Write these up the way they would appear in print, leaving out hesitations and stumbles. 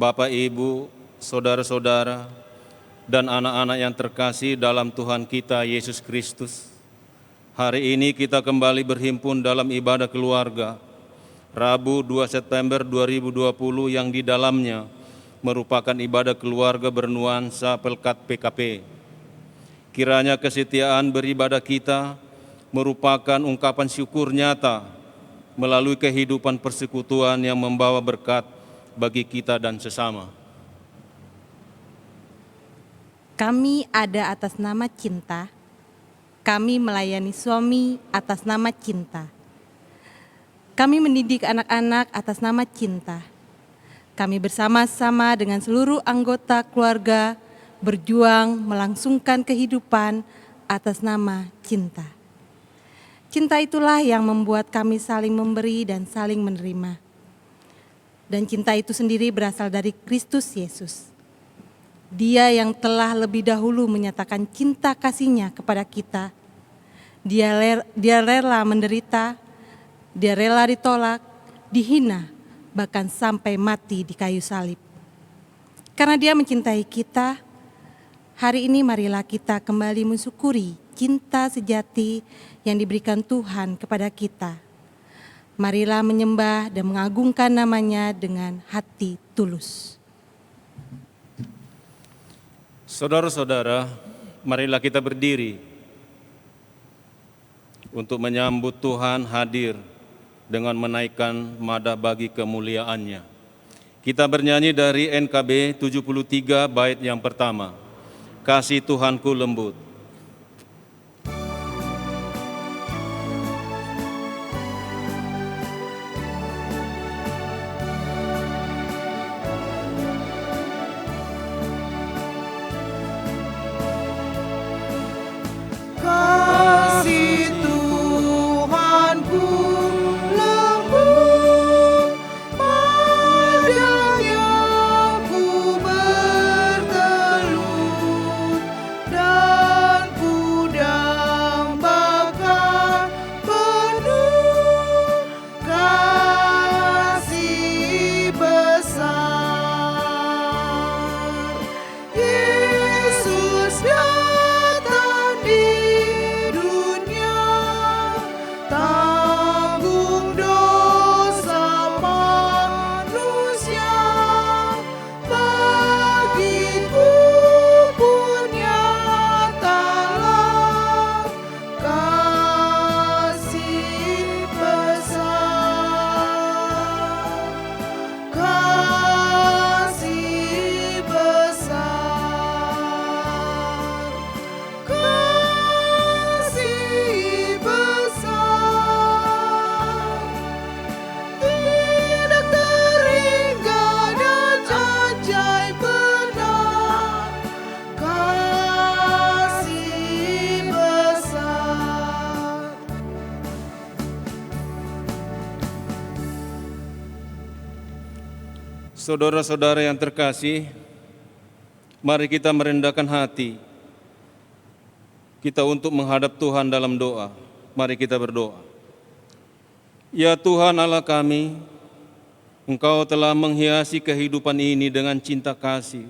Bapak, Ibu, saudara-saudara, dan anak-anak yang terkasih dalam Tuhan kita Yesus Kristus. Hari ini kita kembali berhimpun dalam ibadah keluarga, Rabu 2 September 2020 yang di dalamnya merupakan ibadah keluarga bernuansa Pelkat PKP. Kiranya kesetiaan beribadah kita merupakan ungkapan syukur nyata melalui kehidupan persekutuan yang membawa berkat bagi kita dan sesama. Kami ada atas nama cinta, kami melayani suami atas nama cinta. Kami mendidik anak-anak atas nama cinta. Kami bersama-sama dengan seluruh anggota keluarga berjuang melangsungkan kehidupan atas nama cinta. Cinta itulah yang membuat kami saling memberi dan saling menerima. Dan cinta itu sendiri berasal dari Kristus Yesus. Dia yang telah lebih dahulu menyatakan cinta kasih-Nya kepada kita. Dia rela menderita, dia rela ditolak, dihina, bahkan sampai mati di kayu salib. Karena dia mencintai kita, hari ini marilah kita kembali mensyukuri cinta sejati yang diberikan Tuhan kepada kita. Marilah menyembah dan mengagungkan nama-Nya dengan hati tulus. Saudara-saudara, marilah kita berdiri untuk menyambut Tuhan hadir dengan menaikkan madah bagi kemuliaan-Nya. Kita bernyanyi dari NKB 73 bait yang pertama, Kasih Tuhanku Lembut. Saudara-saudara yang terkasih, mari kita merendahkan hati kita untuk menghadap Tuhan dalam doa. Mari kita berdoa. Ya Tuhan Allah kami, Engkau telah menghiasi kehidupan ini dengan cinta kasih,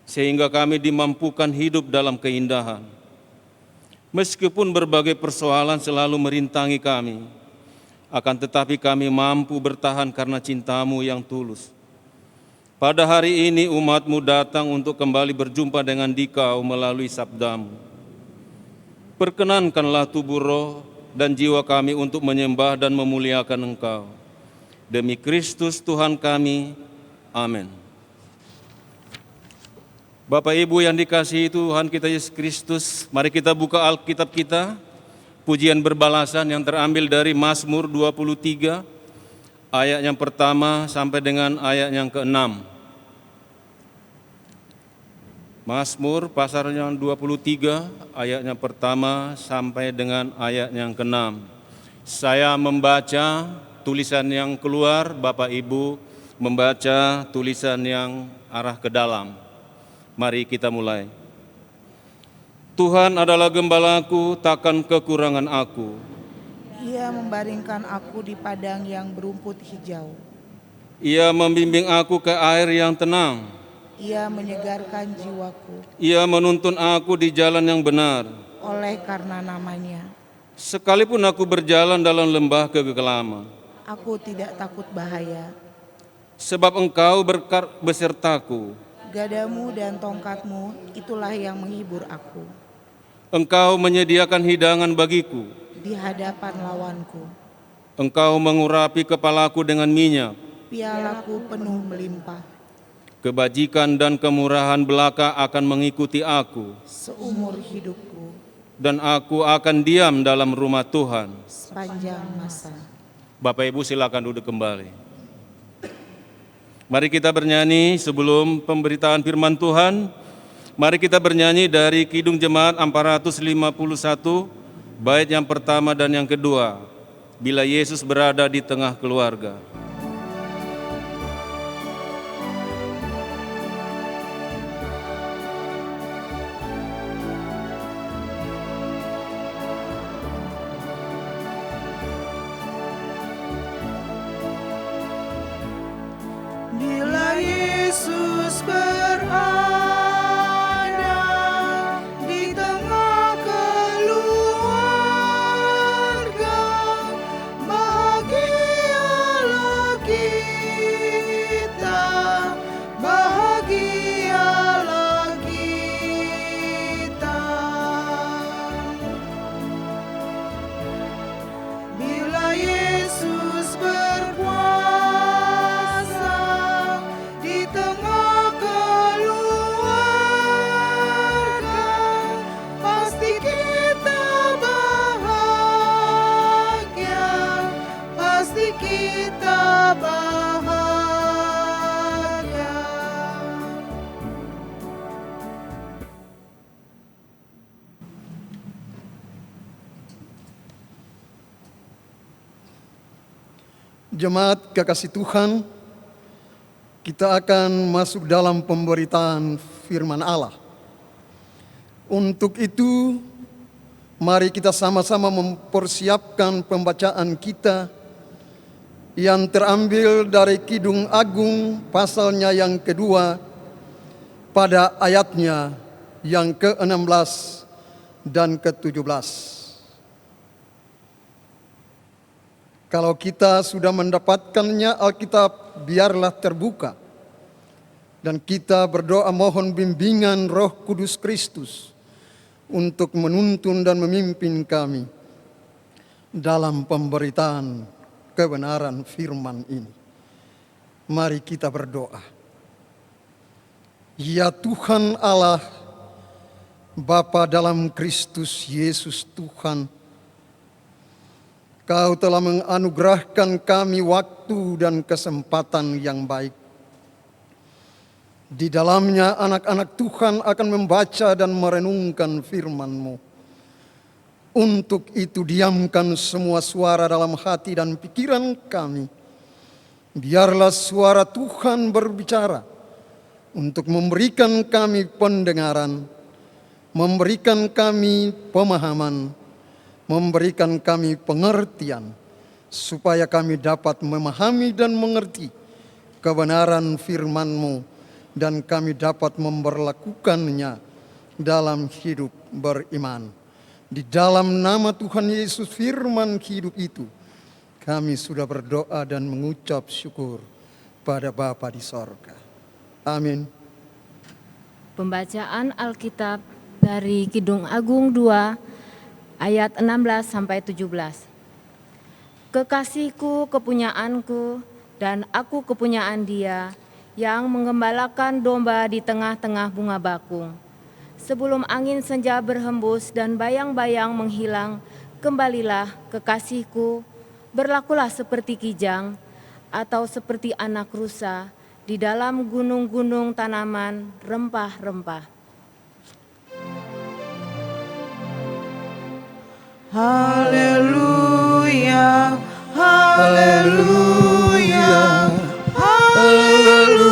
sehingga kami dimampukan hidup dalam keindahan. Meskipun berbagai persoalan selalu merintangi kami, akan tetapi kami mampu bertahan karena cinta-Mu yang tulus. Pada hari ini umat-Mu datang untuk kembali berjumpa dengan Dikau melalui sabda-Mu. Perkenankanlah tubuh, roh, dan jiwa kami untuk menyembah dan memuliakan Engkau. Demi Kristus Tuhan kami, amin. Bapak Ibu yang dikasihi Tuhan kita Yesus Kristus, mari kita buka Alkitab kita, pujian berbalasan yang terambil dari Mazmur 23, ayat yang pertama sampai dengan ayat yang ke-6. Mazmur pasal yang 23, ayat yang pertama sampai dengan ayat yang ke-6. Saya membaca tulisan yang keluar, Bapak Ibu membaca tulisan yang arah ke dalam. Mari kita mulai. Tuhan adalah gembalaku, takkan kekurangan aku. Ia membaringkan aku di padang yang berumput hijau. Ia membimbing aku ke air yang tenang. Ia menyegarkan jiwaku. Ia menuntun aku di jalan yang benar. Oleh karena namanya, Sekalipun aku berjalan dalam lembah kegelaman, aku tidak takut bahaya. sebab Engkau besertaku. Gadamu dan tongkatmu itulah yang menghibur aku. Engkau menyediakan hidangan bagiku. Di hadapan lawanku, Engkau mengurapi kepalaku dengan minyak. pialaku penuh melimpah. Kebajikan dan kemurahan belaka akan mengikuti aku, Seumur hidupku, dan aku akan diam dalam rumah Tuhan. sepanjang masa. Bapak Ibu silakan duduk kembali. Mari kita bernyanyi sebelum pemberitaan firman Tuhan. Mari kita bernyanyi dari Kidung Jemaat 451, bait yang pertama dan yang kedua. Bila Yesus berada di tengah keluarga. Bila Yesus berada di tengah keluarga, bahagialah kita, bahagialah kita. Bila Yesus berkuasa di tengah keluarga, pasti kita bahagia, pasti kita bahagia. Jemaat kekasih Tuhan, kita akan masuk dalam pemberitaan firman Allah. Untuk itu, mari kita sama-sama mempersiapkan pembacaan kita yang terambil dari Kidung Agung pasalnya yang kedua pada ayatnya yang ke-16 dan ke-17. Kalau kita sudah mendapatkannya, Alkitab biarlah terbuka. Dan kita berdoa mohon bimbingan Roh Kudus Kristus untuk menuntun dan memimpin kami dalam pemberitaan kebenaran firman ini. Mari kita berdoa. Ya Tuhan Allah, Bapa dalam Kristus Yesus Tuhan, Kau telah menganugerahkan kami waktu dan kesempatan yang baik. Di dalamnya anak-anak Tuhan akan membaca dan merenungkan firman-Mu. Untuk itu diamkan semua suara dalam hati dan pikiran kami. Biarlah suara Tuhan berbicara untuk memberikan kami pendengaran, memberikan kami pemahaman, memberikan kami pengertian, supaya kami dapat memahami dan mengerti kebenaran firman-Mu, dan kami dapat memperlakukannya dalam hidup beriman. Di dalam nama Tuhan Yesus firman hidup itu, kami sudah berdoa dan mengucap syukur pada Bapa di sorga. Amin. Pembacaan Alkitab dari Kidung Agung 2 ayat 16 sampai 17. Kekasihku kepunyaanku dan aku kepunyaan Dia yang menggembalakan domba di tengah-tengah bunga bakung. Sebelum angin senja berhembus dan bayang-bayang menghilang, kembalilah kekasihku, berlakulah seperti kijang atau seperti anak rusa di dalam gunung-gunung tanaman rempah-rempah. Haleluya, haleluya, haleluya.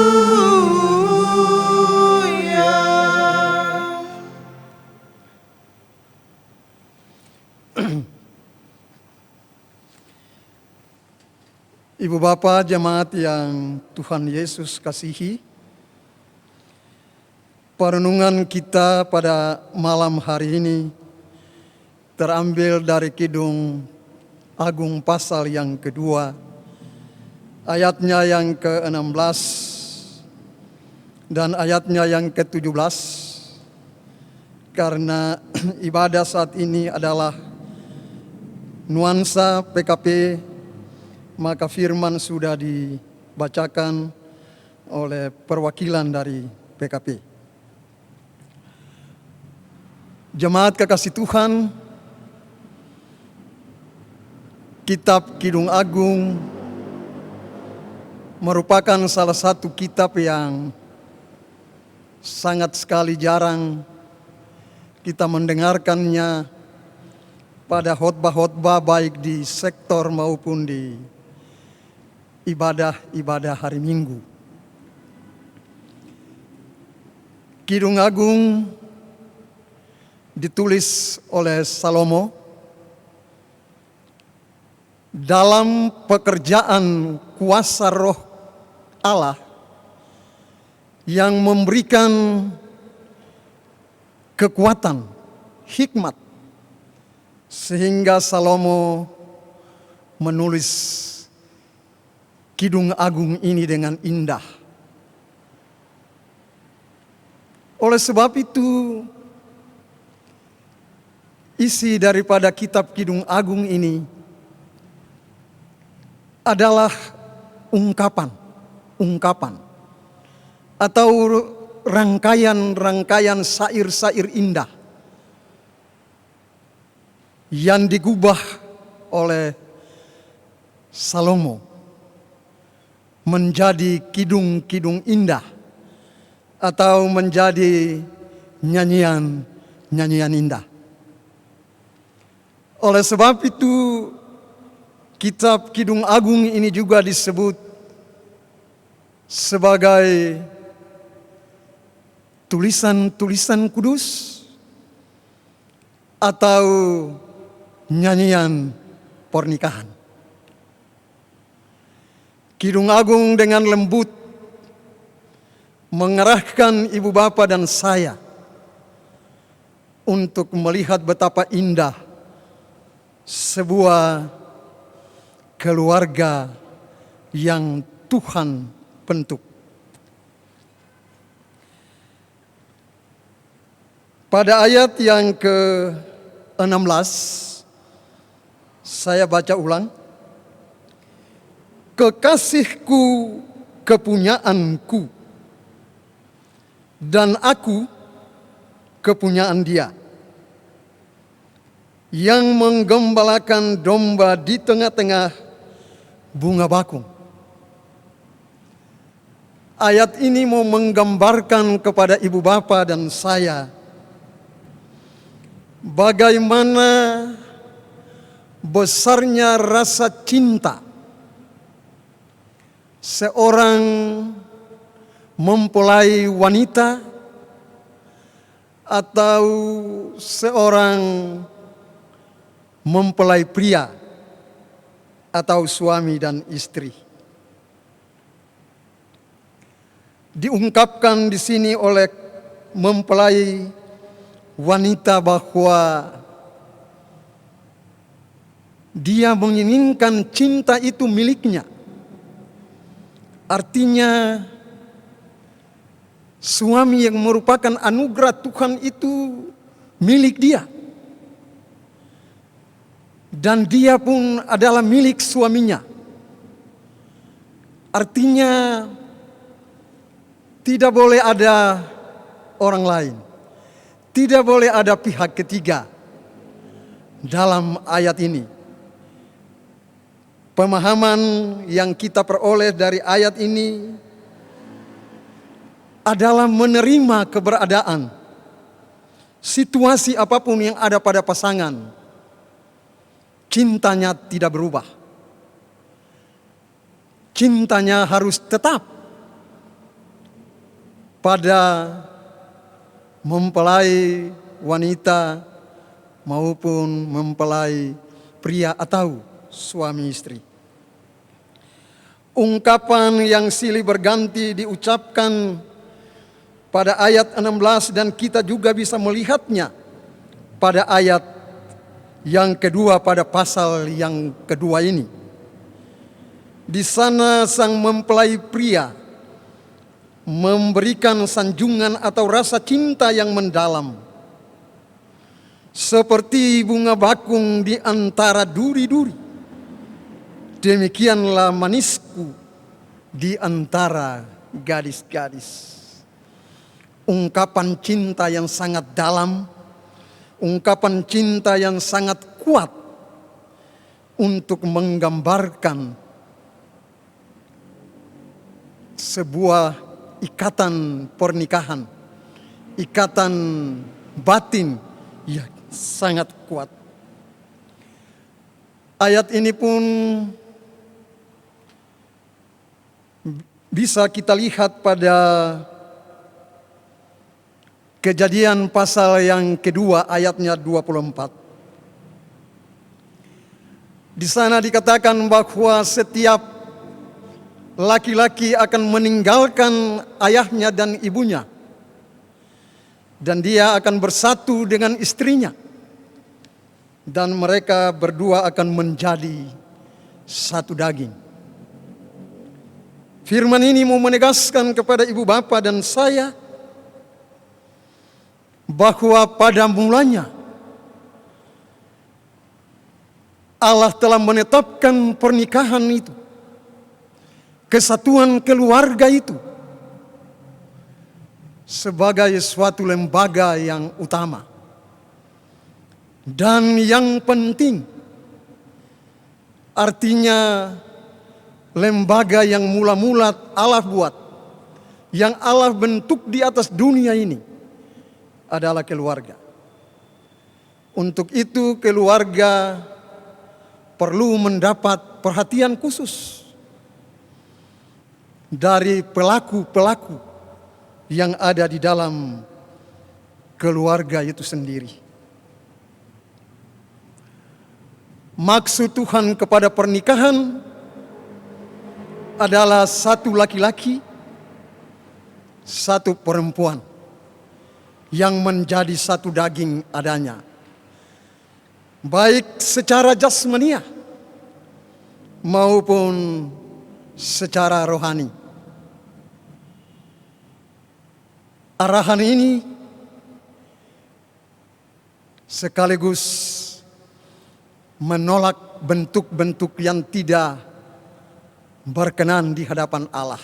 Ibu Bapa jemaat yang Tuhan Yesus kasihi, perenungan kita pada malam hari ini terambil dari Kidung Agung pasal yang kedua, ayatnya yang ke-16 dan ayatnya yang ke-17, karena ibadah saat ini adalah nuansa PKP, maka firman sudah dibacakan oleh perwakilan dari PKP. Jemaat kekasih Tuhan, Kitab Kidung Agung merupakan salah satu kitab yang sangat sekali jarang kita mendengarkannya pada khotbah-khotbah baik di sektor maupun di ibadah-ibadah hari Minggu. Kidung Agung ditulis oleh Salomo dalam pekerjaan kuasa Roh Allah yang memberikan kekuatan, hikmat, sehingga Salomo menulis Kidung Agung ini dengan indah. Oleh sebab itu, isi daripada kitab Kidung Agung ini adalah ungkapan atau rangkaian syair-syair indah yang digubah oleh Salomo menjadi kidung-kidung indah atau menjadi nyanyian indah. Oleh sebab itu, kitab Kidung Agung ini juga disebut sebagai tulisan-tulisan kudus atau nyanyian pernikahan. Kidung Agung dengan lembut mengerahkan ibu bapa dan saya untuk melihat betapa indah sebuah keluarga yang Tuhan bentuk. Pada ayat yang ke-16 saya baca ulang. Kekasihku kepunyaanku, dan aku kepunyaan dia, yang menggembalakan domba di tengah-tengah bunga bakung. Ayat ini mau menggambarkan kepada ibu bapa dan saya bagaimana besarnya rasa cinta seorang mempelai wanita atau seorang mempelai pria atau suami dan istri. Diungkapkan di sini oleh mempelai wanita bahwa dia menginginkan cinta itu miliknya. Artinya suami yang merupakan anugerah Tuhan itu milik dia. Dan dia pun adalah milik suaminya. Artinya tidak boleh ada orang lain. Tidak boleh ada pihak ketiga dalam ayat ini. Pemahaman yang kita peroleh dari ayat ini adalah menerima keberadaan situasi apapun yang ada pada pasangan. Cintanya tidak berubah. Cintanya harus tetap pada mempelai wanita maupun mempelai pria atau suami istri. Ungkapan yang silih berganti diucapkan pada ayat 16 dan kita juga bisa melihatnya pada ayat yang kedua pada pasal yang kedua ini. Di sana sang mempelai pria memberikan sanjungan atau rasa cinta yang mendalam. Seperti bunga bakung di antara duri-duri, demikianlah manisku di antara gadis-gadis. Ungkapan cinta yang sangat dalam, ungkapan cinta yang sangat kuat untuk menggambarkan sebuah ikatan pernikahan, ikatan batin yang sangat kuat. Ayat ini pun bisa kita lihat pada Kejadian pasal yang kedua ayatnya 24. Di sana dikatakan bahwa setiap laki-laki akan meninggalkan ayahnya dan ibunya, dan dia akan bersatu dengan istrinya, dan mereka berdua akan menjadi satu daging. Firman ini mau menegaskan kepada ibu bapa dan saya bahwa pada mulanya Allah telah menetapkan pernikahan itu, kesatuan keluarga itu sebagai suatu lembaga yang utama dan yang penting. Artinya lembaga yang mula-mula Allah buat, yang Allah bentuk di atas dunia ini adalah keluarga. Untuk itu keluarga perlu mendapat perhatian khusus dari pelaku-pelaku yang ada di dalam keluarga itu sendiri. Maksud Tuhan kepada pernikahan adalah satu laki-laki, satu perempuan yang menjadi satu daging adanya, baik secara jasmania maupun secara rohani. Arahan ini sekaligus menolak bentuk-bentuk yang tidak berkenan di hadapan Allah.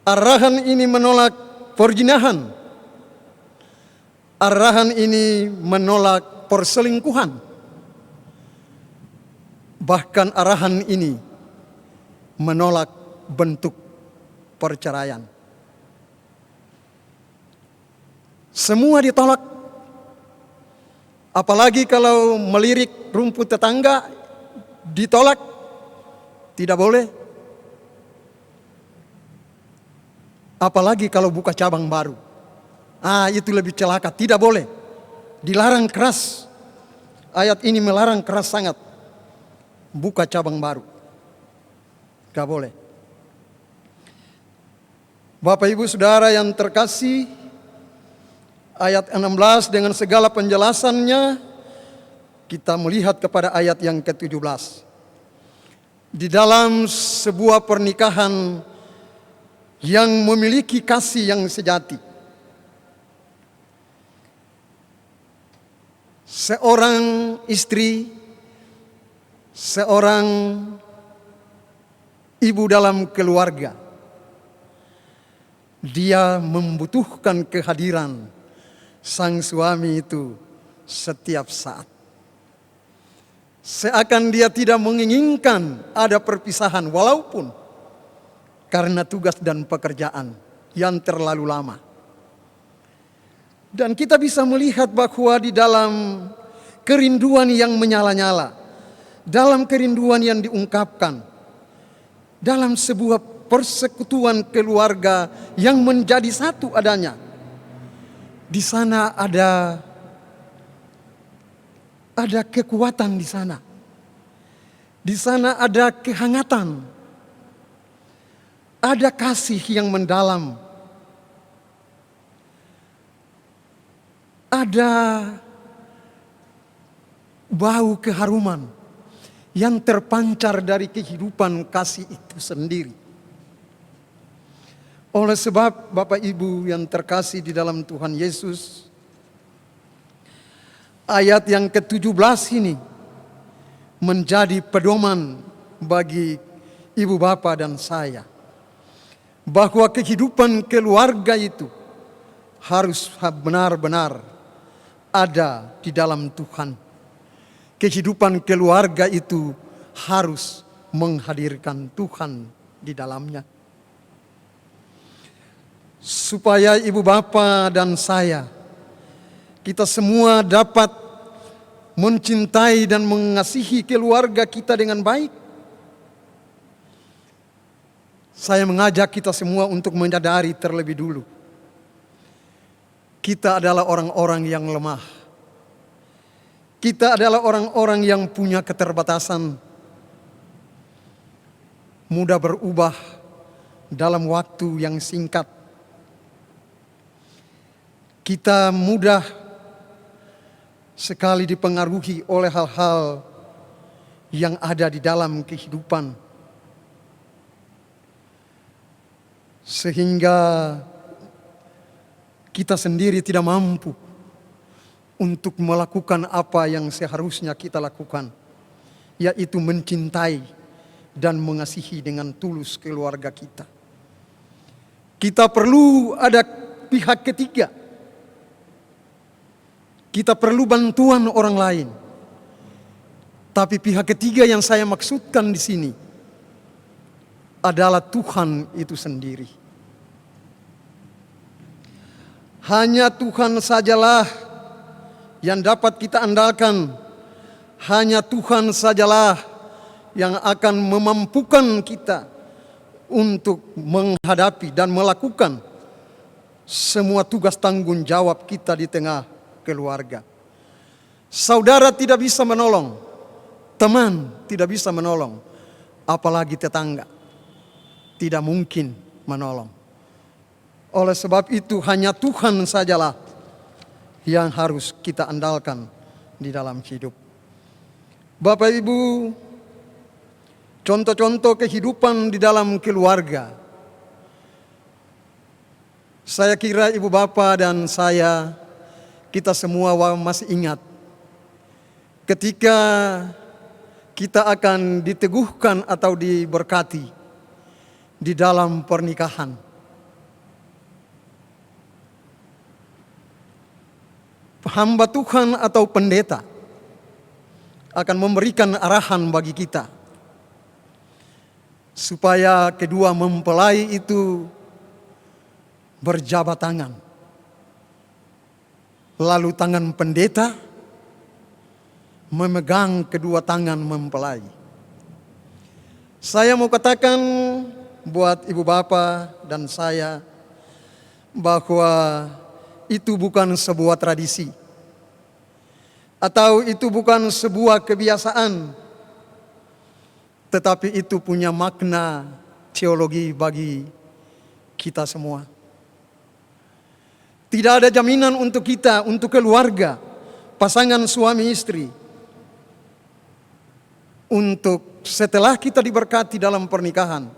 Arahan ini menolak perzinahan. Arahan ini menolak perselingkuhan. Bahkan arahan ini menolak bentuk perceraian. Semua ditolak. Apalagi kalau melirik rumput tetangga, ditolak, tidak boleh. Apalagi kalau buka cabang baru. Itu lebih celaka, tidak boleh. Dilarang keras. Ayat ini melarang keras sangat. Buka cabang baru. Gak boleh. Bapak Ibu Saudara yang terkasih, ayat 16 dengan segala penjelasannya, kita melihat kepada ayat yang ke-17. Di dalam sebuah pernikahan yang memiliki kasih yang sejati, seorang istri, seorang ibu dalam keluarga, dia membutuhkan kehadiran sang suami itu setiap saat. Seakan dia tidak menginginkan ada perpisahan, walaupun karena tugas dan pekerjaan yang terlalu lama. Dan kita bisa melihat bahwa di dalam kerinduan yang menyala-nyala, dalam kerinduan yang diungkapkan, dalam sebuah persekutuan keluarga yang menjadi satu adanya, di sana ada kekuatan di sana. Di sana ada kehangatan, ada kasih yang mendalam, ada bau keharuman yang terpancar dari kehidupan kasih itu sendiri. Oleh sebab Bapak Ibu yang terkasih di dalam Tuhan Yesus, ayat yang ke-17 ini menjadi pedoman bagi ibu bapak dan saya, bahwa kehidupan keluarga itu harus benar-benar ada di dalam Tuhan. Kehidupan keluarga itu harus menghadirkan Tuhan di dalamnya. Supaya ibu bapa dan saya, kita semua dapat mencintai dan mengasihi keluarga kita dengan baik. Saya mengajak kita semua untuk menyadari terlebih dulu, kita adalah orang-orang yang lemah. Kita adalah orang-orang yang punya keterbatasan, mudah berubah dalam waktu yang singkat. Kita mudah sekali dipengaruhi oleh hal-hal yang ada di dalam kehidupan, sehingga kita sendiri tidak mampu untuk melakukan apa yang seharusnya kita lakukan, yaitu mencintai dan mengasihi dengan tulus keluarga kita. Kita perlu ada pihak ketiga. Kita perlu bantuan orang lain. Tapi pihak ketiga yang saya maksudkan di sini adalah Tuhan itu sendiri. Hanya Tuhan sajalah yang dapat kita andalkan. Hanya Tuhan sajalah yang akan memampukan kita untuk menghadapi dan melakukan semua tugas tanggung jawab kita di tengah keluarga. Saudara tidak bisa menolong, teman tidak bisa menolong, apalagi tetangga tidak mungkin menolong. Oleh sebab itu hanya Tuhan sajalah yang harus kita andalkan di dalam hidup. Bapak Ibu, contoh-contoh kehidupan di dalam keluarga. Saya kira ibu bapak dan saya, kita semua masih ingat ketika kita akan diteguhkan atau diberkati di dalam pernikahan. Hamba Tuhan atau pendeta akan memberikan arahan bagi kita supaya kedua mempelai itu berjabat tangan. Lalu tangan pendeta memegang kedua tangan mempelai. Saya mau katakan buat ibu bapak dan saya bahwa itu bukan sebuah tradisi, atau itu bukan sebuah kebiasaan, tetapi itu punya makna teologi bagi kita semua. Tidak ada jaminan untuk kita, untuk keluarga, pasangan suami istri, untuk setelah kita diberkati dalam pernikahan,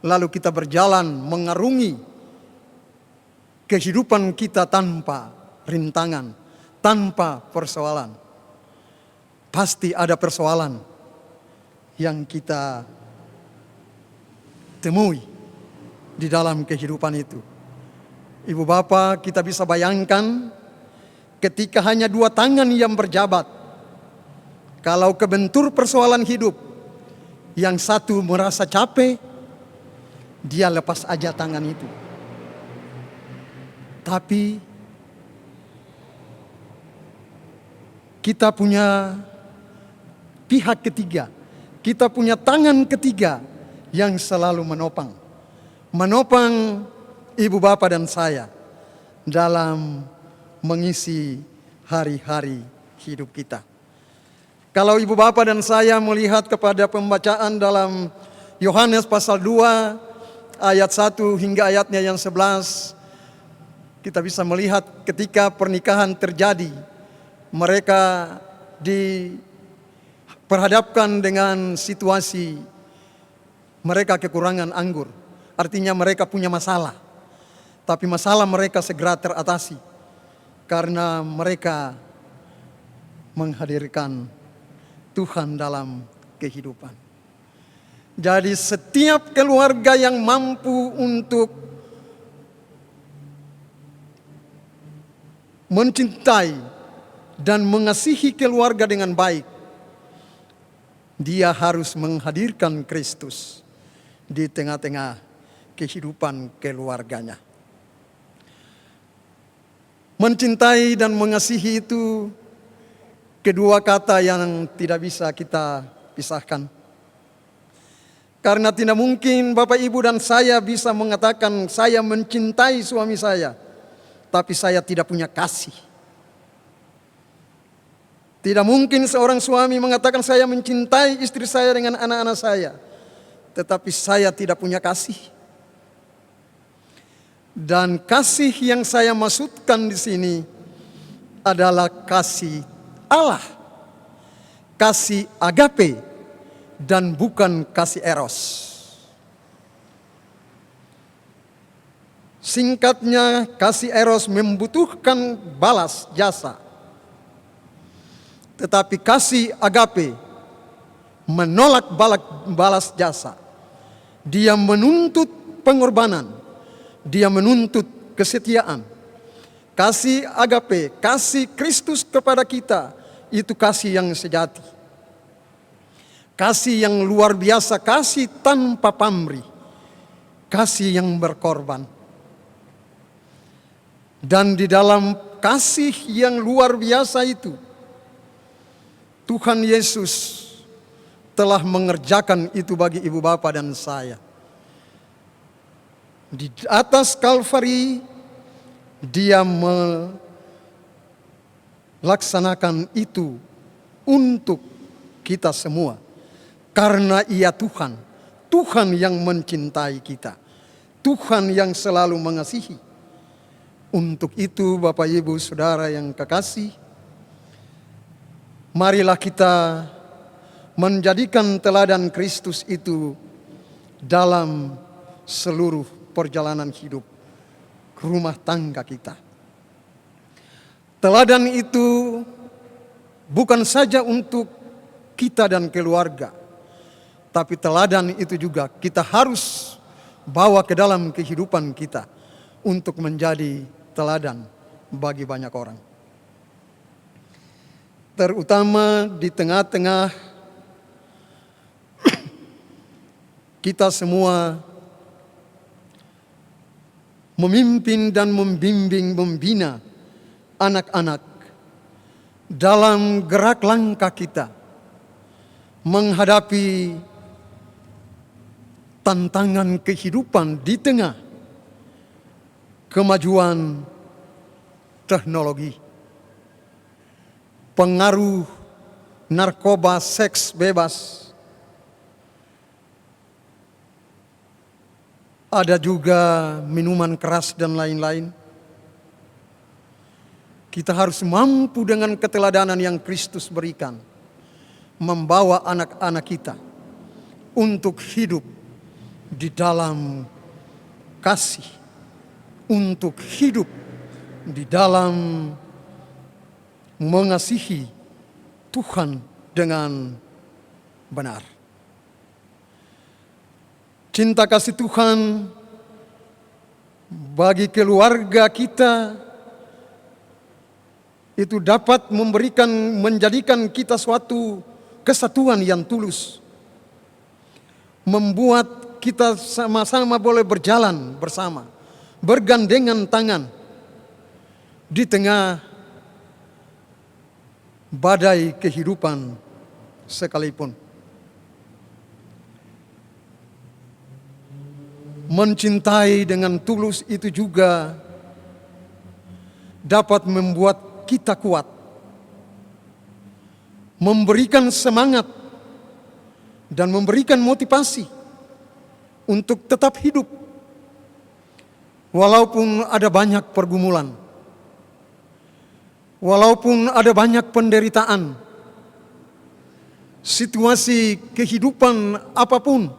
lalu kita berjalan mengarungi kehidupan kita tanpa rintangan, tanpa persoalan. Pasti ada persoalan yang kita temui di dalam kehidupan itu. Ibu bapak, kita bisa bayangkan ketika hanya dua tangan yang berjabat, kalau kebentur persoalan hidup, yang satu merasa capek, dia lepas aja tangan itu. Tapi kita punya pihak ketiga, kita punya tangan ketiga yang selalu menopang. Menopang ibu bapak dan saya dalam mengisi hari-hari hidup kita. Kalau ibu bapak dan saya melihat kepada pembacaan dalam Yohanes pasal 2 ayat 1 hingga ayatnya yang 11, kita bisa melihat ketika pernikahan terjadi, mereka diperhadapkan dengan situasi mereka kekurangan anggur. Artinya mereka punya masalah, tapi masalah mereka segera teratasi karena mereka menghadirkan Tuhan dalam kehidupan. Jadi setiap keluarga yang mampu untuk mencintai dan mengasihi keluarga dengan baik, dia harus menghadirkan Kristus di tengah-tengah kehidupan keluarganya. Mencintai dan mengasihi itu kedua kata yang tidak bisa kita pisahkan. Karena tidak mungkin Bapak Ibu dan saya bisa mengatakan saya mencintai suami saya, tapi saya tidak punya kasih. Tidak mungkin seorang suami mengatakan saya mencintai istri saya dengan anak-anak saya, tetapi saya tidak punya kasih. Dan kasih yang saya maksudkan di sini adalah kasih Allah, kasih agape, dan bukan kasih eros. Singkatnya, kasih eros membutuhkan balas jasa, tetapi kasih agape menolak balas jasa. Dia menuntut pengorbanan, dia menuntut kesetiaan. Kasih agape, kasih Kristus kepada kita, itu kasih yang sejati. Kasih yang luar biasa, kasih tanpa pamrih, kasih yang berkorban. Dan di dalam kasih yang luar biasa itu, Tuhan Yesus telah mengerjakan itu bagi ibu bapak dan saya. Di atas Kalvari, dia melaksanakan itu untuk kita semua. Karena ia Tuhan, Tuhan yang mencintai kita, Tuhan yang selalu mengasihi. Untuk itu Bapak Ibu Saudara yang kekasih, marilah kita menjadikan teladan Kristus itu dalam seluruh perjalanan hidup rumah tangga kita. Teladan itu bukan saja untuk kita dan keluarga, tapi teladan itu juga kita harus bawa ke dalam kehidupan kita untuk menjadi teladan bagi banyak orang. Terutama di tengah-tengah kita semua memimpin dan membimbing, membina anak-anak dalam gerak langkah kita menghadapi tantangan kehidupan di tengah kemajuan teknologi, pengaruh narkoba, seks bebas. Ada juga minuman keras dan lain-lain. Kita harus mampu dengan keteladanan yang Kristus berikan, membawa anak-anak kita untuk hidup di dalam kasih, untuk hidup di dalam mengasihi Tuhan dengan benar. Cinta kasih Tuhan bagi keluarga kita itu dapat menjadikan kita suatu kesatuan yang tulus, membuat kita sama-sama boleh berjalan bersama, bergandengan tangan di tengah badai kehidupan sekalipun. Mencintai dengan tulus itu juga dapat membuat kita kuat, memberikan semangat dan memberikan motivasi untuk tetap hidup Walaupun ada banyak pergumulan, walaupun ada banyak penderitaan, situasi kehidupan apapun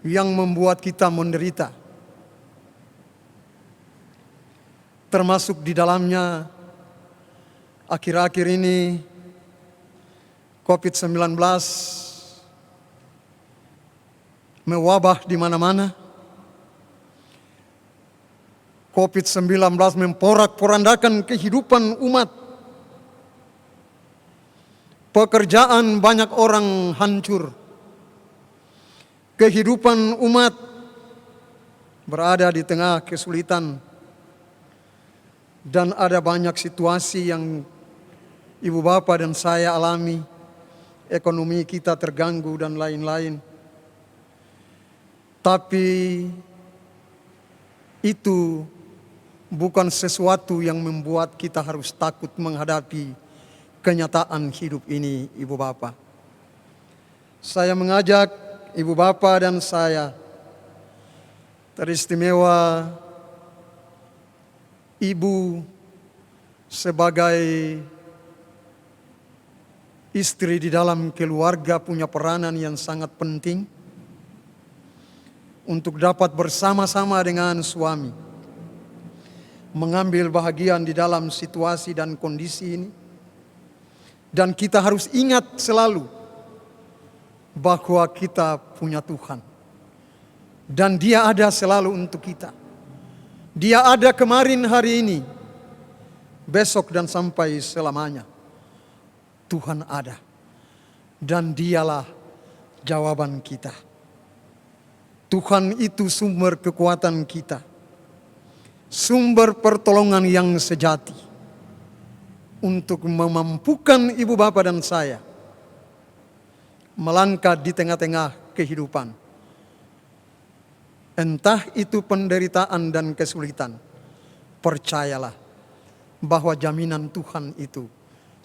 yang membuat kita menderita, termasuk di dalamnya akhir-akhir ini COVID-19 mewabah di mana-mana. COVID-19 memporak-porandakan kehidupan umat. Pekerjaan banyak orang hancur. Kehidupan umat berada di tengah kesulitan. Dan ada banyak situasi yang ibu bapak dan saya alami. Ekonomi kita terganggu dan lain-lain. Tapi itu bukan sesuatu yang membuat kita harus takut menghadapi kenyataan hidup ini, ibu bapak. Saya mengajak ibu bapak dan saya, teristimewa ibu sebagai istri di dalam keluarga punya peranan yang sangat penting untuk dapat bersama-sama dengan suami mengambil bahagian di dalam situasi dan kondisi ini. Dan kita harus ingat selalu bahwa kita punya Tuhan. Dan Dia ada selalu untuk kita. Dia ada kemarin, hari ini, besok dan sampai selamanya. Tuhan ada. Dan Dialah jawaban kita. Tuhan itu sumber kekuatan kita. Sumber pertolongan yang sejati untuk memampukan ibu bapak dan saya melangkah di tengah-tengah kehidupan. Entah itu penderitaan dan kesulitan, percayalah bahwa jaminan Tuhan itu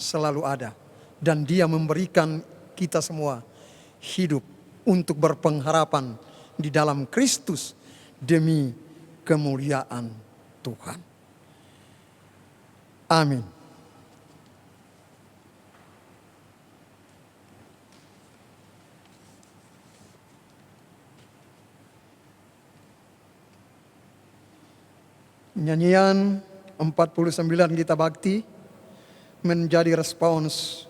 selalu ada. Dan Dia memberikan kita semua hidup untuk berpengharapan di dalam Kristus demi kemuliaan Tuhan. Amin. Nyanyian 49 kita bakti menjadi respons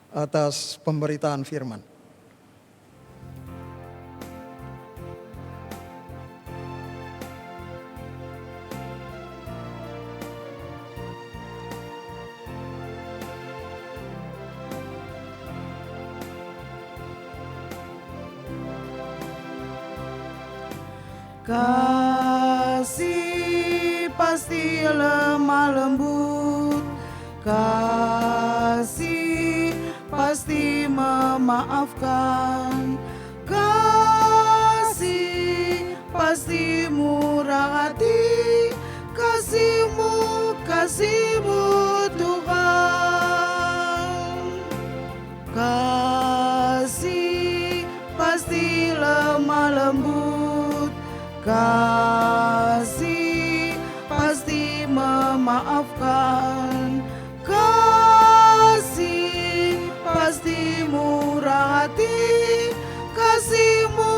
atas pemberitaan firman. Kasih pasti lemah lembut, kasih pasti memaafkan, kasih pasti murah hati, kasih-Mu Tuhan. Kasih pasti lemah lembut, kasih pasti memaafkan, kasih pasti murah hati, kasih-Mu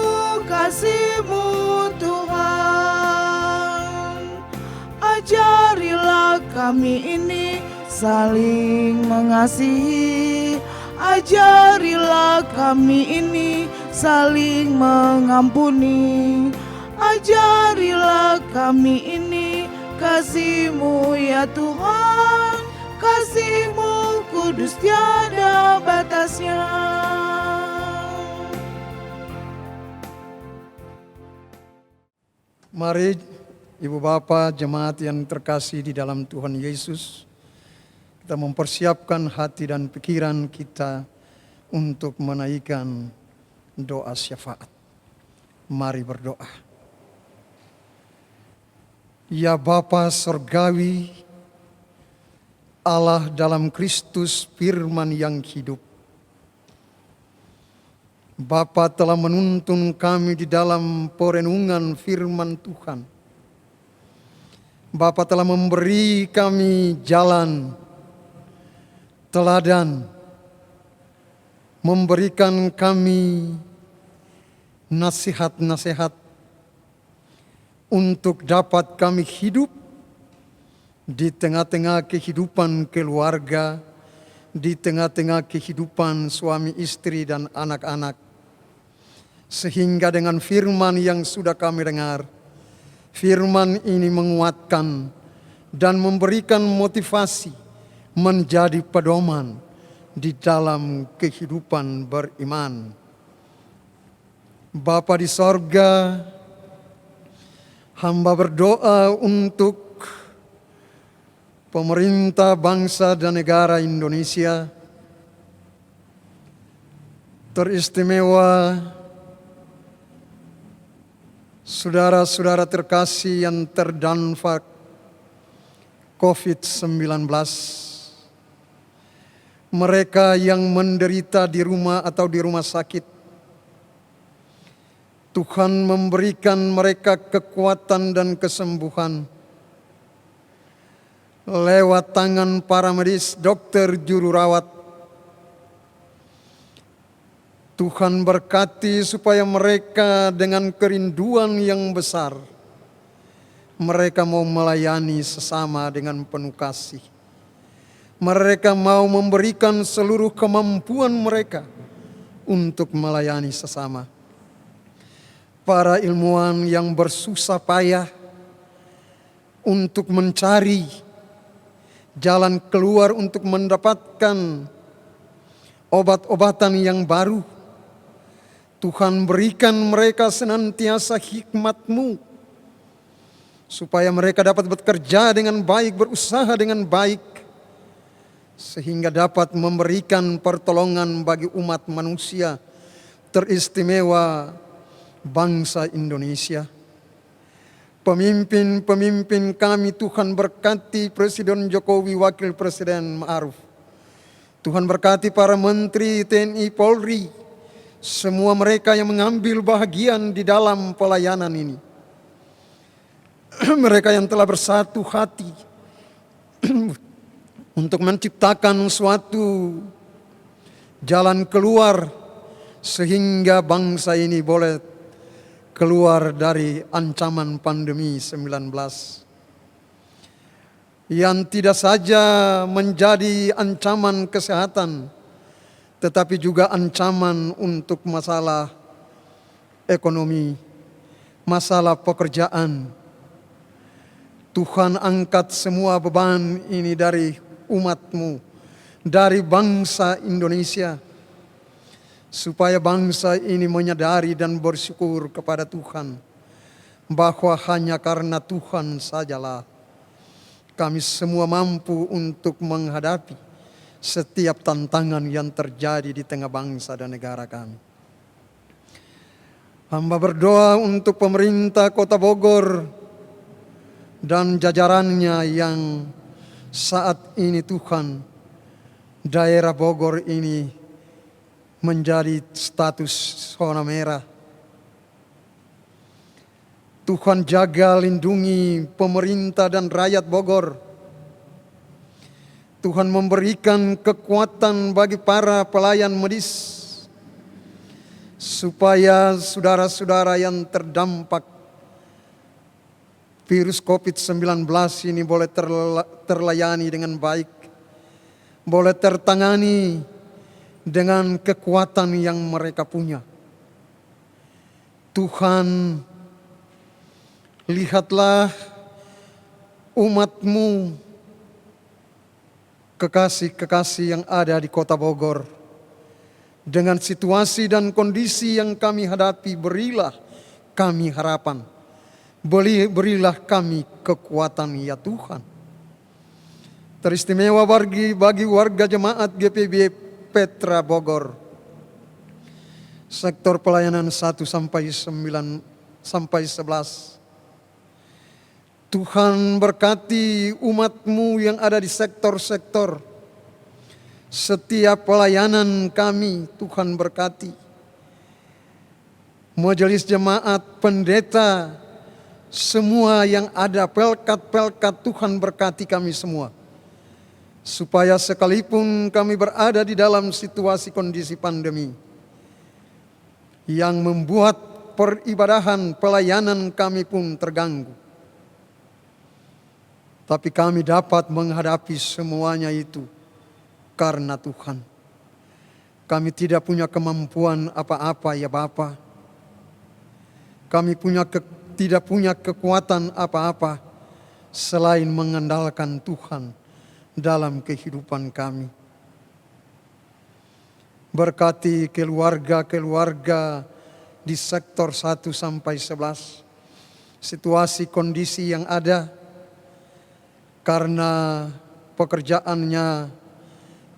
Tuhan. Ajarilah kami ini saling mengasihi, ajarilah kami ini saling mengampuni. Ajarilah kami ini kasih-Mu ya Tuhan, kasih-Mu kudus tiada batasnya. Mari ibu bapak jemaat yang terkasih di dalam Tuhan Yesus, kita mempersiapkan hati dan pikiran kita untuk menaikkan doa syafaat. Mari berdoa. Ya Bapa Surgawi, Allah dalam Kristus firman yang hidup, Bapa telah menuntun kami di dalam perenungan firman Tuhan. Bapa telah memberi kami jalan, teladan, memberikan kami nasihat-nasihat untuk dapat kami hidup di tengah-tengah kehidupan keluarga, di tengah-tengah kehidupan suami istri dan anak-anak. Sehingga dengan firman yang sudah kami dengar, firman ini menguatkan dan memberikan motivasi menjadi pedoman di dalam kehidupan beriman. Bapa di sorga, hamba berdoa untuk pemerintah bangsa dan negara Indonesia, teristimewa saudara-saudara terkasih yang terdampak COVID-19, mereka yang menderita di rumah atau di rumah sakit. Tuhan memberikan mereka kekuatan dan kesembuhan lewat tangan para medis, dokter, juru rawat. Tuhan berkati supaya mereka dengan kerinduan yang besar, mereka mau melayani sesama dengan penuh kasih. Mereka mau memberikan seluruh kemampuan mereka untuk melayani sesama. Para ilmuwan yang bersusah payah untuk mencari jalan keluar untuk mendapatkan obat-obatan yang baru, Tuhan berikan mereka senantiasa hikmat-Mu, supaya mereka dapat bekerja dengan baik, berusaha dengan baik, sehingga dapat memberikan pertolongan bagi umat manusia, teristimewa bangsa Indonesia. Pemimpin-pemimpin kami Tuhan berkati, Presiden Jokowi, Wakil Presiden Ma'ruf. Tuhan berkati para menteri TNI Polri, semua mereka yang mengambil bahagian di dalam pelayanan ini. Mereka yang telah bersatu hati untuk menciptakan suatu jalan keluar sehingga bangsa ini boleh keluar dari ancaman pandemi 19. Yang tidak saja menjadi ancaman kesehatan, tetapi juga ancaman untuk masalah ekonomi, masalah pekerjaan. Tuhan angkat semua beban ini dari umat-Mu, dari bangsa Indonesia, supaya bangsa ini menyadari dan bersyukur kepada Tuhan, bahwa hanya karena Tuhan sajalah kami semua mampu untuk menghadapi setiap tantangan yang terjadi di tengah bangsa dan negara kami. Hamba berdoa untuk pemerintah Kota Bogor dan jajarannya yang saat ini Tuhan, daerah Bogor ini menjadi status zona merah. Tuhan jaga lindungi pemerintah dan rakyat Bogor. Tuhan memberikan kekuatan bagi para pelayan medis, supaya saudara-saudara yang terdampak virus COVID-19 ini boleh terlayani dengan baik, boleh tertangani dengan kekuatan yang mereka punya. Tuhan, lihatlah umat-Mu, kekasih-kekasih yang ada di Kota Bogor. Dengan situasi dan kondisi yang kami hadapi, berilah kami harapan. Berilah kami kekuatan ya Tuhan. Teristimewa bagi warga jemaat GPB Petra Bogor. Sektor pelayanan 1 sampai 11. Tuhan berkati umat-Mu yang ada di sektor-sektor. Setiap pelayanan kami Tuhan berkati. majelis jemaat, pendeta, semua yang ada, pelkat-pelkat, Tuhan berkati kami semua. Supaya sekalipun kami berada di dalam situasi kondisi pandemi yang membuat peribadahan, pelayanan kami pun terganggu, tapi kami dapat menghadapi semuanya itu karena Tuhan. Kami tidak punya kemampuan apa-apa ya Bapa. Kami tidak punya kekuatan apa-apa selain mengandalkan Tuhan dalam kehidupan kami. Berkati keluarga-keluarga di sektor 1 sampai 11. Situasi kondisi yang ada karena pekerjaannya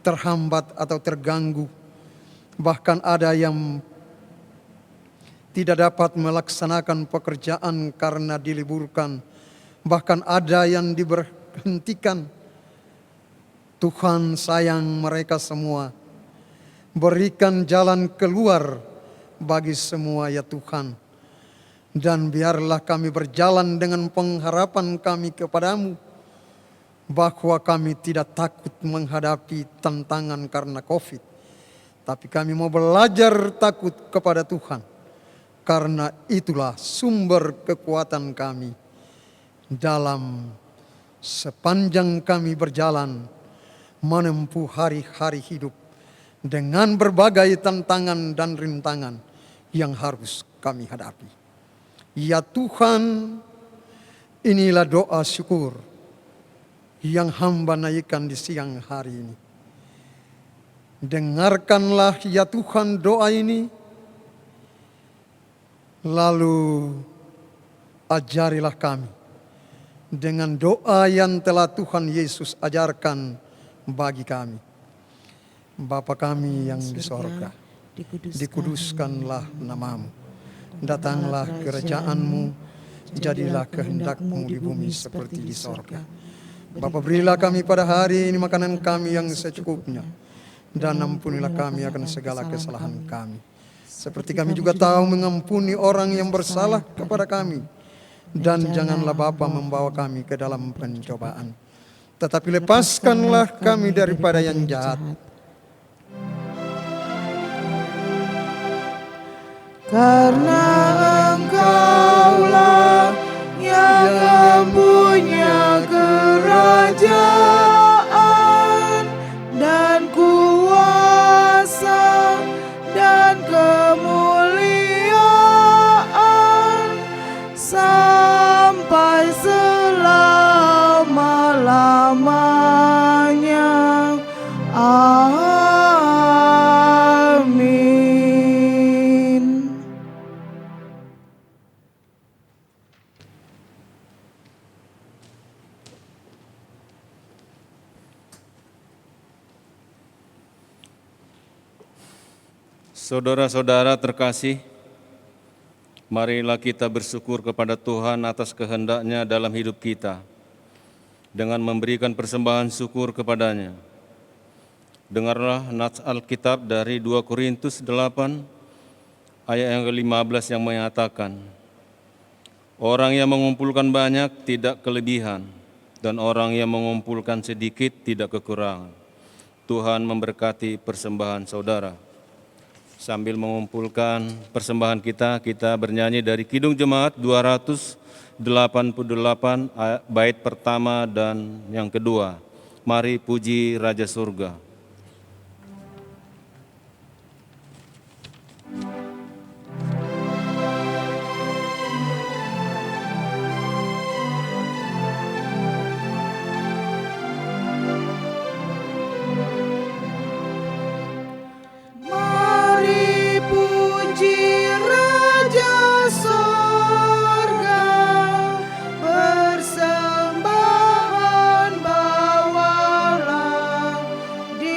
terhambat atau terganggu. Bahkan ada yang tidak dapat melaksanakan pekerjaan karena diliburkan. Bahkan ada yang diberhentikan. Tuhan sayang mereka semua. Berikan jalan keluar bagi semua ya Tuhan. Dan biarlah kami berjalan dengan pengharapan kami kepadamu, bahwa kami tidak takut menghadapi tantangan karena COVID. Tapi kami mau belajar takut kepada Tuhan. Karena itulah sumber kekuatan kami dalam sepanjang kami berjalan menempuh hari-hari hidup dengan berbagai tantangan dan rintangan yang harus kami hadapi. Ya Tuhan, inilah doa syukur yang hamba naikkan di siang hari ini. Dengarkanlah ya Tuhan doa ini, lalu ajarilah kami dengan doa yang telah Tuhan Yesus ajarkan bagi kami. Bapa kami yang di sorga, dikuduskanlah namamu. Datanglah kerajaan-Mu, jadilah kehendak-Mu di bumi seperti di sorga. Bapa, berilah kami pada hari ini makanan kami yang secukupnya, dan ampunilah kami akan segala kesalahan kami, seperti kami juga tahu mengampuni orang yang bersalah kepada kami. Dan janganlah Bapa membawa kami ke dalam pencobaan, tetapi lepaskanlah kami daripada yang jahat. Karena Engkaulah yang punya kerajaan dan kuasa dan kemuliaan sampai selama-lamanya. Amin. Saudara-saudara terkasih, marilah kita bersyukur kepada Tuhan atas kehendak-Nya dalam hidup kita, dengan memberikan persembahan syukur kepadanya. Dengarlah nats Alkitab dari 2 Korintus 8, ayat yang ke-15 yang menyatakan, orang yang mengumpulkan banyak tidak kelebihan, dan orang yang mengumpulkan sedikit tidak kekurangan. Tuhan memberkati persembahan saudara. Sambil mengumpulkan persembahan kita bernyanyi dari Kidung Jemaat 288 bait pertama dan yang kedua. Mari puji Raja Surga. Di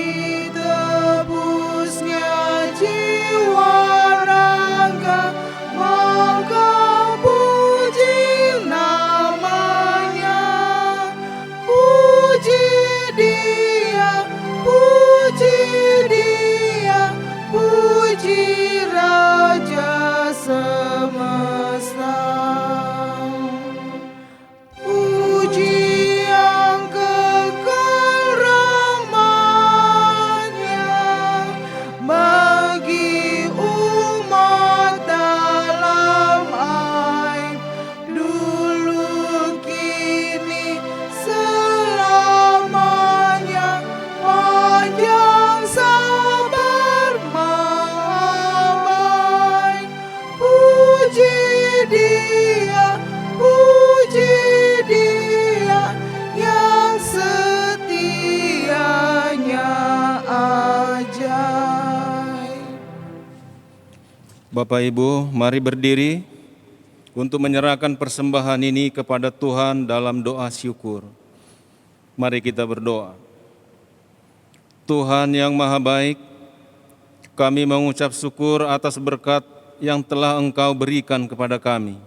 Bapak Ibu, mari berdiri untuk menyerahkan persembahan ini kepada Tuhan dalam doa syukur. Mari kita berdoa. Tuhan yang Maha Baik, kami mengucap syukur atas berkat yang telah Engkau berikan kepada kami.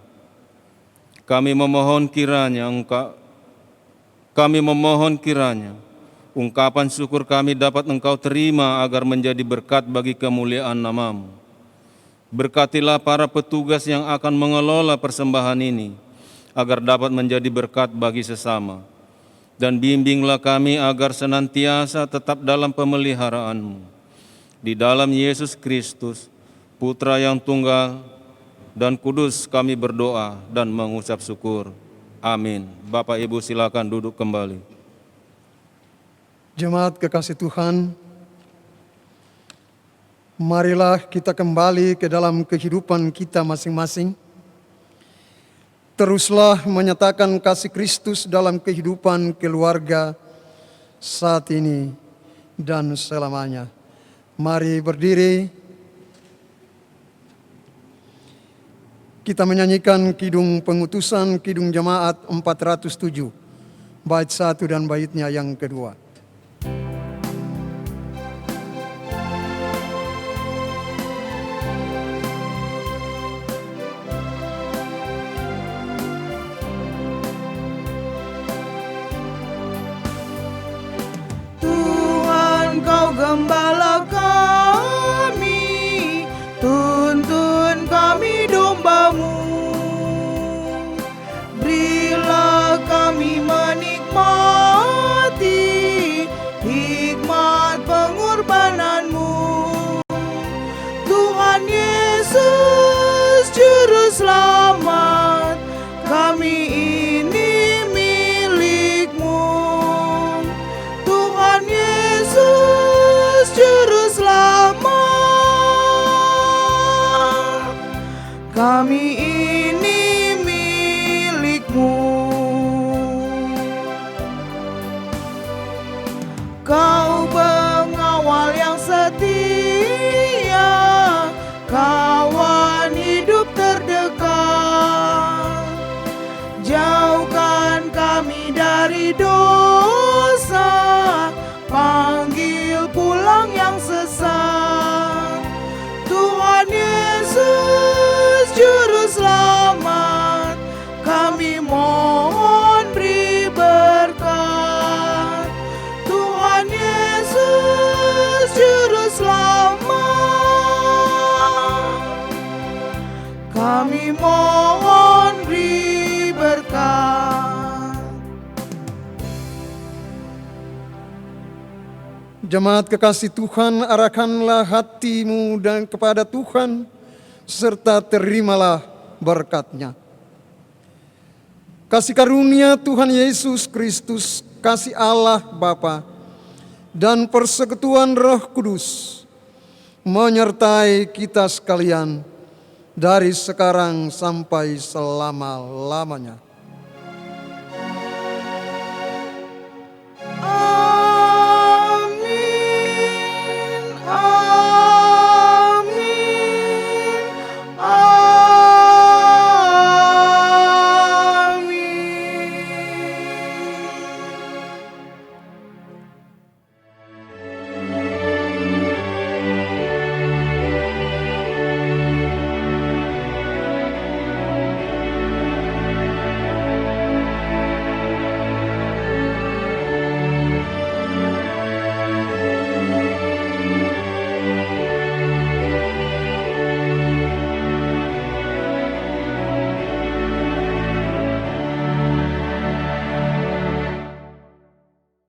Kami memohon kiranya ungkapan syukur kami dapat Engkau terima agar menjadi berkat bagi kemuliaan nama-Mu. Berkatilah para petugas yang akan mengelola persembahan ini, agar dapat menjadi berkat bagi sesama. Dan bimbinglah kami agar senantiasa tetap dalam pemeliharaan-Mu. Di dalam Yesus Kristus, Putra yang tunggal dan kudus kami berdoa dan mengucap syukur. Amin. Bapak Ibu silakan duduk kembali. Jemaat kekasih Tuhan, marilah kita kembali ke dalam kehidupan kita masing-masing. Teruslah menyatakan kasih Kristus dalam kehidupan keluarga saat ini dan selamanya. Mari berdiri. Kita menyanyikan Kidung Pengutusan, Kidung Jemaat 407, bait 1 dan baitnya yang kedua. Gembala kami, tuntun kami domba-Mu. Berilah kami menikmati hikmat pengorbanan-Mu. Tuhan Yesus Juru Selamat, kami ini milik-Mu. Tuhan Yesus Juru Selamat, kami ini milik-Mu. Kau pengawal yang setia, kawan hidup terdekat. Jauhkan kami dari dosa, panggil pulang yang sesat. Tuhan Yesus Juru Selamat, kami mohon beri berkat. Tuhan Yesus Juru Selamat, kami mohon beri berkat. Jemaat kekasih Tuhan, arahkanlah hatimu dan kepada Tuhan, serta terimalah berkat-Nya. Kasih karunia Tuhan Yesus Kristus, kasih Allah Bapa, dan persekutuan Roh Kudus menyertai kita sekalian dari sekarang sampai selama-lamanya.